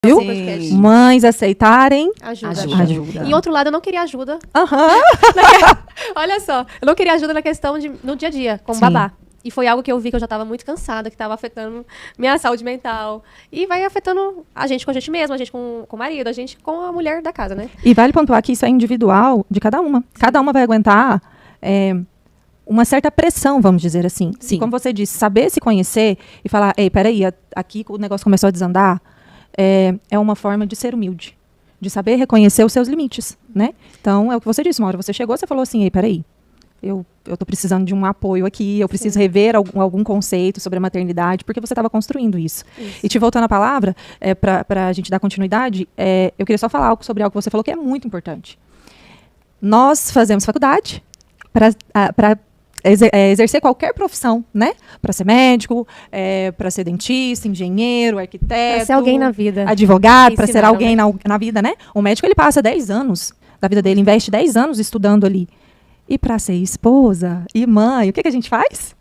Viu? Sim. Mães aceitarem Ajuda. E outro lado, eu não queria ajuda. Aham. Olha só, eu não queria ajuda na questão no dia a dia, como Sim. babá. E foi algo que eu vi que eu já estava muito cansada, que estava afetando minha saúde mental. E vai afetando a gente com a gente mesma, a gente com o marido, a gente com a mulher da casa, né? E vale pontuar que isso é individual de cada uma. Cada uma vai aguentar uma certa pressão, vamos dizer assim. Sim. E como você disse, saber se conhecer e falar, ei, peraí, aqui o negócio começou a desandar, é uma forma de ser humilde. De saber reconhecer os seus limites, né? Então, é o que você disse, uma hora você chegou, você falou assim, ei, peraí, eu tô precisando de um apoio aqui, eu preciso rever algum conceito sobre a maternidade, porque você estava construindo isso. E te voltando à palavra, para a gente dar continuidade, eu queria só falar algo sobre algo que você falou que é muito importante. Nós fazemos faculdade para exercer qualquer profissão, né? Para ser médico, para ser dentista, engenheiro, arquiteto. Pra ser alguém na vida. Advogado, para ser Ensinar, alguém na vida, né? O médico, ele passa 10 anos da vida dele, investe 10 anos estudando ali. E para ser esposa e mãe, o que a gente faz?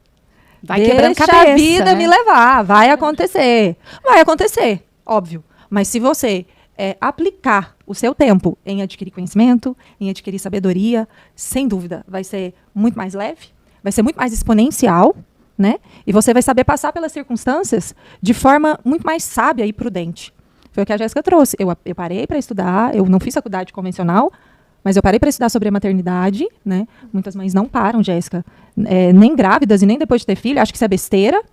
Vai quebrando Deixa cabeça, a vida né? me levar. Vai acontecer. Vai acontecer, óbvio. Mas se você aplicar o seu tempo em adquirir conhecimento, em adquirir sabedoria, sem dúvida, vai ser muito mais leve, vai ser muito mais exponencial, né? E você vai saber passar pelas circunstâncias de forma muito mais sábia e prudente. Foi o que a Jéssica trouxe. Eu parei para estudar, eu não fiz faculdade convencional, mas eu parei para estudar sobre a maternidade, né? Muitas mães não param, Jéssica, nem grávidas e nem depois de ter filho. Acho que isso é besteira,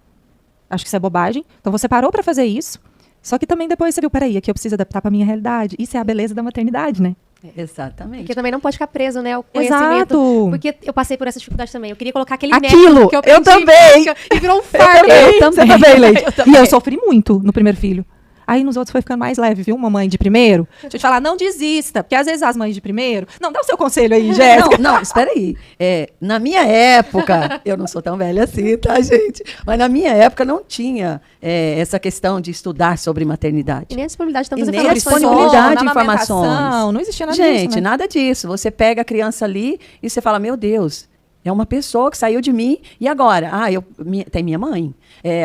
acho que isso é bobagem. Então você parou para fazer isso, só que também depois você viu, peraí, aqui eu preciso adaptar para a minha realidade. Isso é a beleza da maternidade, né? Exatamente. Porque também não pode ficar preso, né, ao conhecimento. Exato. Porque eu passei por essa dificuldade também. Eu queria colocar aquele Aquilo, método que eu aprendi eu também. em prática e virou um fardo. Você também, Leite. Eu também. E eu sofri muito no primeiro filho. Aí nos outros foi ficando mais leve, viu? Uma mãe de primeiro. Deixa eu te falar, não desista. Porque às vezes as mães de primeiro... Não, dá o seu conselho aí, Jéssica. Não, espera aí. Na minha época, eu não sou tão velha assim, tá, gente? Mas na minha época não tinha essa questão de estudar sobre maternidade. E nem a disponibilidade. Então E você nem falou a disso, disponibilidade Na de informações. amamentação, não existia nada Gente, disso, né? nada disso. Você pega a criança ali e você fala, meu Deus, é uma pessoa que saiu de mim e agora? Tem minha mãe.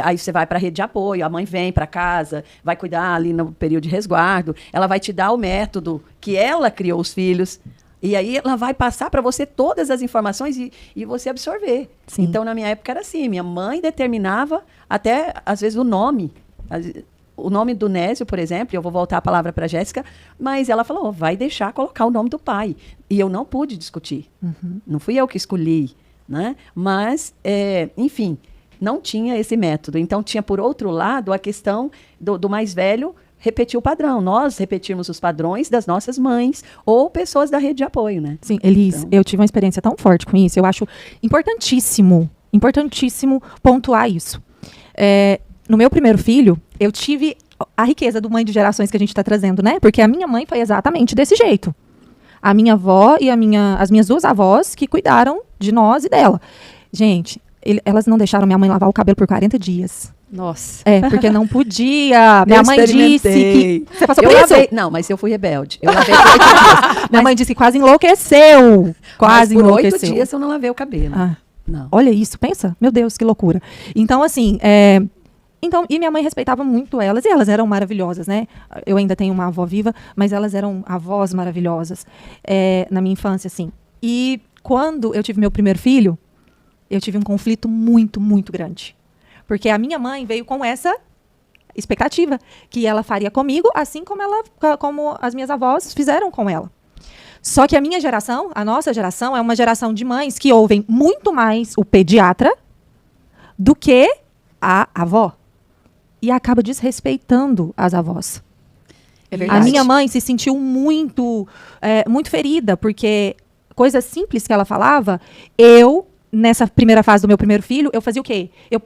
Aí você vai para a rede de apoio, a mãe vem para casa, vai cuidar ali no período de resguardo, ela vai te dar o método que ela criou os filhos, e aí ela vai passar para você todas as informações e você absorver. Sim. Então, na minha época era assim, minha mãe determinava até, às vezes, o nome. O nome do Nésio, por exemplo, eu vou voltar a palavra para a Jéssica, mas ela falou, vai deixar colocar o nome do pai. E eu não pude discutir. Não fui eu que escolhi, né? Mas, enfim, não tinha esse método. Então, tinha, por outro lado, a questão do mais velho repetir o padrão. Nós repetimos os padrões das nossas mães ou pessoas da rede de apoio, né? Sim, Elis, eu tive uma experiência tão forte com isso. Eu acho importantíssimo pontuar isso. No meu primeiro filho, eu tive a riqueza do Mãe de Gerações que a gente está trazendo, né? Porque a minha mãe foi exatamente desse jeito. A minha avó e as minhas duas avós que cuidaram de nós e dela. Gente, elas não deixaram minha mãe lavar o cabelo por 40 dias. Nossa. Porque não podia. Minha mãe disse que... Você passou por isso? Não, mas eu fui rebelde. Eu lavei por 8 dias. Minha mãe disse que quase enlouqueceu. Quase Mas por enlouqueceu. 8 dias eu não lavei o cabelo. Não. Olha isso, pensa. Meu Deus, que loucura. Então, assim... e minha mãe respeitava muito elas, e elas eram maravilhosas, né? Eu ainda tenho uma avó viva, mas elas eram avós maravilhosas na minha infância, assim. E quando eu tive meu primeiro filho, eu tive um conflito muito, muito grande. Porque a minha mãe veio com essa expectativa, que ela faria comigo, assim como as minhas avós fizeram com ela. Só que a minha geração, a nossa geração, é uma geração de mães que ouvem muito mais o pediatra do que a avó. E acaba desrespeitando as avós. É verdade. A minha mãe se sentiu muito ferida, porque coisas simples que ela falava, nessa primeira fase do meu primeiro filho, eu fazia o quê? Eu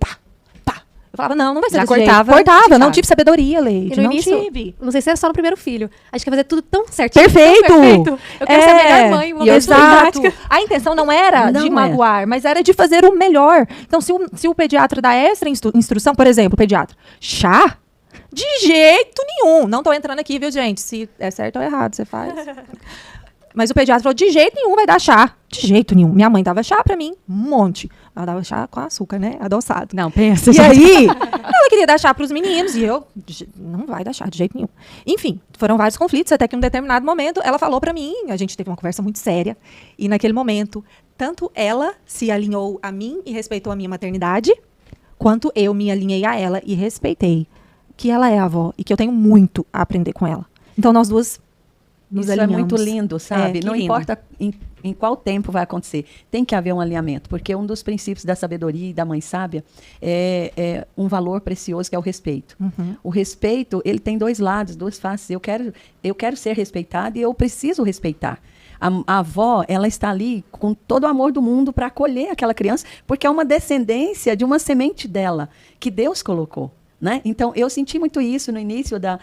falava, não vai ser desse jeito. Cortava, não tive sabedoria, Leite, não tive. Não sei se é só no primeiro filho. A gente quer fazer tudo tão certinho. Perfeito! Tão perfeito. Eu quero ser a melhor mãe, uma vez exato. A intenção não era de magoar, mas era de fazer o melhor. Então, se o pediatra dá essa instrução, por exemplo, pediatra, chá? De jeito nenhum. Não tô entrando aqui, viu, gente? Se é certo ou errado, você faz. Mas o pediatra falou, de jeito nenhum vai dar chá. De jeito nenhum. Minha mãe dava chá pra mim, um monte. Ela dava chá com açúcar, né? Adoçado. Não, pensa. E aí, ela queria dar chá pros meninos e eu, não vai dar chá de jeito nenhum. Enfim, foram vários conflitos, até que em um determinado momento ela falou pra mim, a gente teve uma conversa muito séria, e naquele momento, tanto ela se alinhou a mim e respeitou a minha maternidade, quanto eu me alinhei a ela e respeitei que ela é a avó e que eu tenho muito a aprender com ela. Então, nós duas nos Isso alinhamos. é muito lindo, sabe? que Não lindo. importa em qual tempo vai acontecer. Tem que haver um alinhamento, porque um dos princípios da sabedoria e da mãe sábia é um valor precioso que é o respeito. Uhum. O respeito, ele tem dois lados, duas faces. Eu quero ser respeitada e eu preciso respeitar. A avó, ela está ali com todo o amor do mundo para acolher aquela criança, porque é uma descendência de uma semente dela, que Deus colocou, né? Então, eu senti muito isso no início da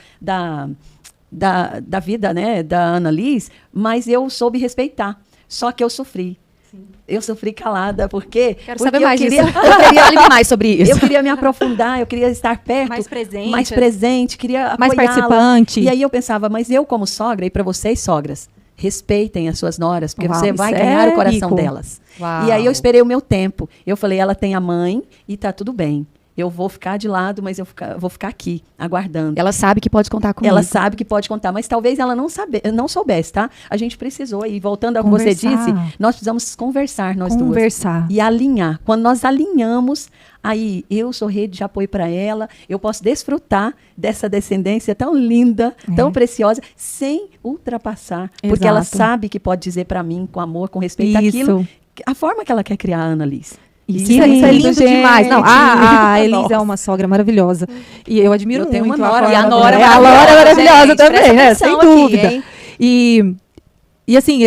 vida, né, da Ana Liz, mas eu soube respeitar. Só que eu sofri. Sim. Eu sofri calada, porque... Quero saber mais disso. Fale mais sobre isso. Eu queria me aprofundar, eu queria estar perto. Mais presente. Queria Mais apoiá-la. participante. E aí eu pensava, mas eu como sogra, e para vocês, sogras, respeitem as suas noras, porque Uau, você vai isso ganhar é o coração rico. delas. Uau. E aí eu esperei o meu tempo. Eu falei, ela tem a mãe e tá tudo bem. Eu vou ficar de lado, mas eu vou ficar aqui, aguardando. Ela sabe que pode contar comigo. Ela sabe que pode contar, mas talvez ela não soubesse, tá? A gente precisou, e voltando ao que você disse, nós precisamos conversar, nós duas. Conversar. E alinhar. Quando nós alinhamos, aí eu sou rede de apoio para ela, eu posso desfrutar dessa descendência tão linda, tão preciosa, sem ultrapassar. Porque ela Exato. sabe que pode dizer para mim, com amor, com respeito, Isso. aquilo, a forma que ela quer criar a Ana Liz. Isso é lindo gente. demais. Não, a Elisa Nossa. é uma sogra maravilhosa. E eu admiro Eu tenho muito uma nora, forma e a dela. nora A nora é maravilhosa gente, também, presta né? atenção Sem aqui, dúvida. hein? E assim,